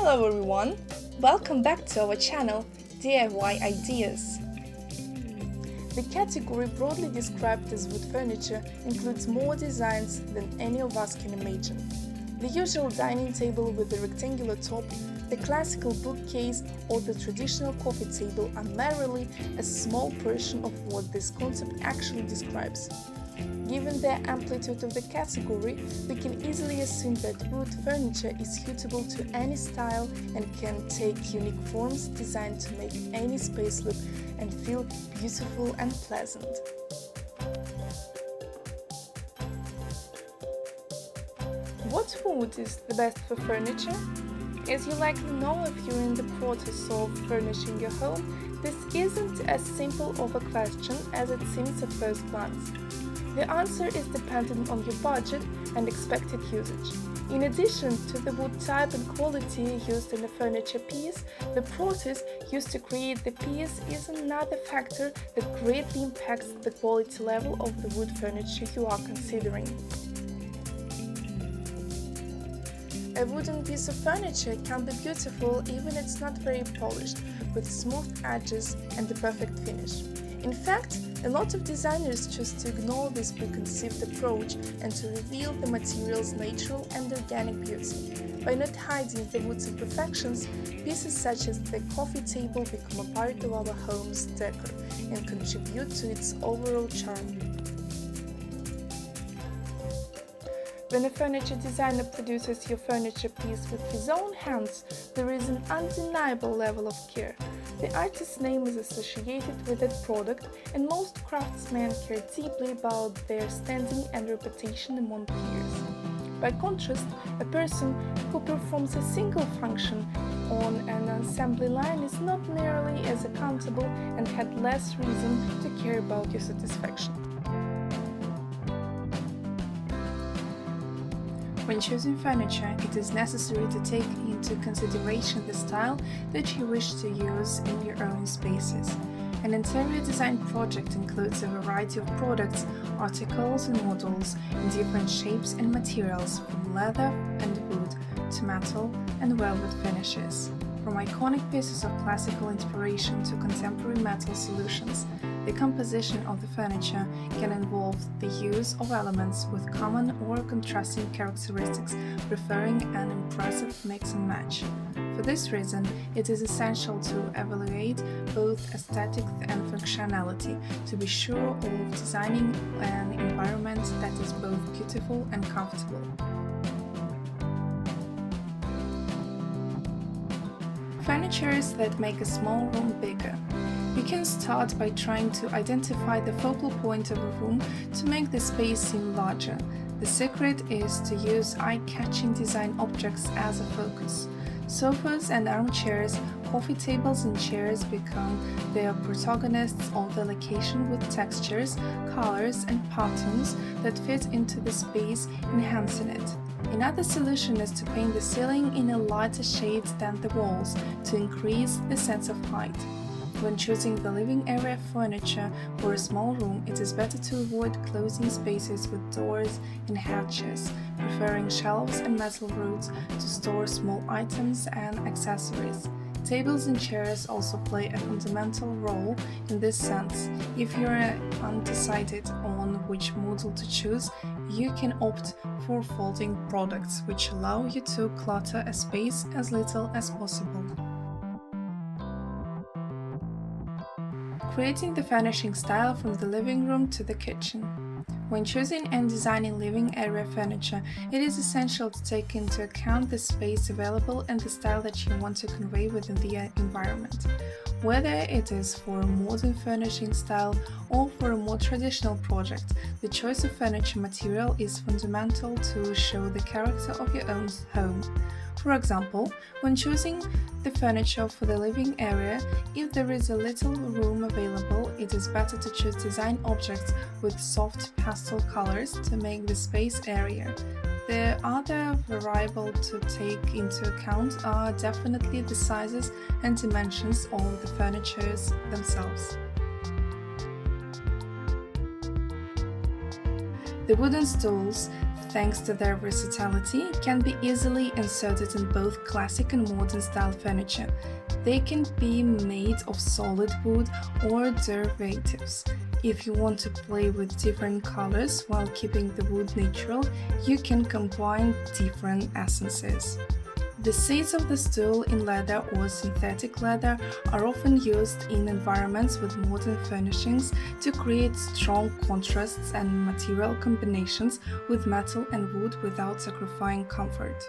Hello everyone! Welcome back to our channel, DIY Ideas. The category broadly described as wood furniture includes more designs than any of us can imagine. The usual dining table with a rectangular top, the classical bookcase or the traditional coffee table are merely a small portion of what this concept actually describes. Given the amplitude of the category, we can easily assume that wood furniture is suitable to any style and can take unique forms designed to make any space look and feel beautiful and pleasant. What wood is the best for furniture? As you likely know if you're in the process of furnishing your home, this isn't as simple of a question as it seems at first glance. The answer is dependent on your budget and expected usage. In addition to the wood type and quality used in a furniture piece, the process used to create the piece is another factor that greatly impacts the quality level of the wood furniture you are considering. A wooden piece of furniture can be beautiful even if it's not very polished, with smooth edges and a perfect finish. In fact, a lot of designers choose to ignore this preconceived approach and to reveal the material's natural and organic beauty. By not hiding the wood's imperfections, pieces such as the coffee table become a part of our home's decor and contribute to its overall charm. When a furniture designer produces your furniture piece with his own hands, there is an undeniable level of care. The artist's name is associated with that product, and most craftsmen care deeply about their standing and reputation among peers. By contrast, a person who performs a single function on an assembly line is not nearly as accountable and had less reason to care about your satisfaction. When choosing furniture, it is necessary to take into consideration the style that you wish to use in your own spaces. An interior design project includes a variety of products, articles and models in different shapes and materials, from leather and wood to metal and velvet finishes. From iconic pieces of classical inspiration to contemporary metal solutions, the composition of the furniture can involve the use of elements with common or contrasting characteristics, preferring an impressive mix and match. For this reason, it is essential to evaluate both aesthetics and functionality to be sure of designing an environment that is both beautiful and comfortable. Furnitures that make a small room bigger. You can start by trying to identify the focal point of a room to make the space seem larger. The secret is to use eye-catching design objects as a focus. Sofas and armchairs, coffee tables and chairs become the protagonists of the location with textures, colors and patterns that fit into the space, enhancing it. Another solution is to paint the ceiling in a lighter shade than the walls to increase the sense of height. When choosing the living area furniture for a small room, it is better to avoid closing spaces with doors and hatches, preferring shelves and metal roots to store small items and accessories. Tables and chairs also play a fundamental role in this sense. If you are undecided on which model to choose, you can opt for folding products, which allow you to clutter a space as little as possible. Creating the furnishing style from the living room to the kitchen. When choosing and designing living area furniture, it is essential to take into account the space available and the style that you want to convey within the environment. Whether it is for a modern furnishing style or for a more traditional project, the choice of furniture material is fundamental to show the character of your own home. For example, when choosing the furniture for the living area, if there is a little room available, it is better to choose design objects with soft pastel colors to make the space airier. The other variable to take into account are definitely the sizes and dimensions of the furniture themselves. The wooden stools, thanks to their versatility, can be easily inserted in both classic and modern style furniture. They can be made of solid wood or derivatives. If you want to play with different colors while keeping the wood natural, you can combine different essences. The seats of the stool in leather or synthetic leather are often used in environments with modern furnishings to create strong contrasts and material combinations with metal and wood without sacrificing comfort.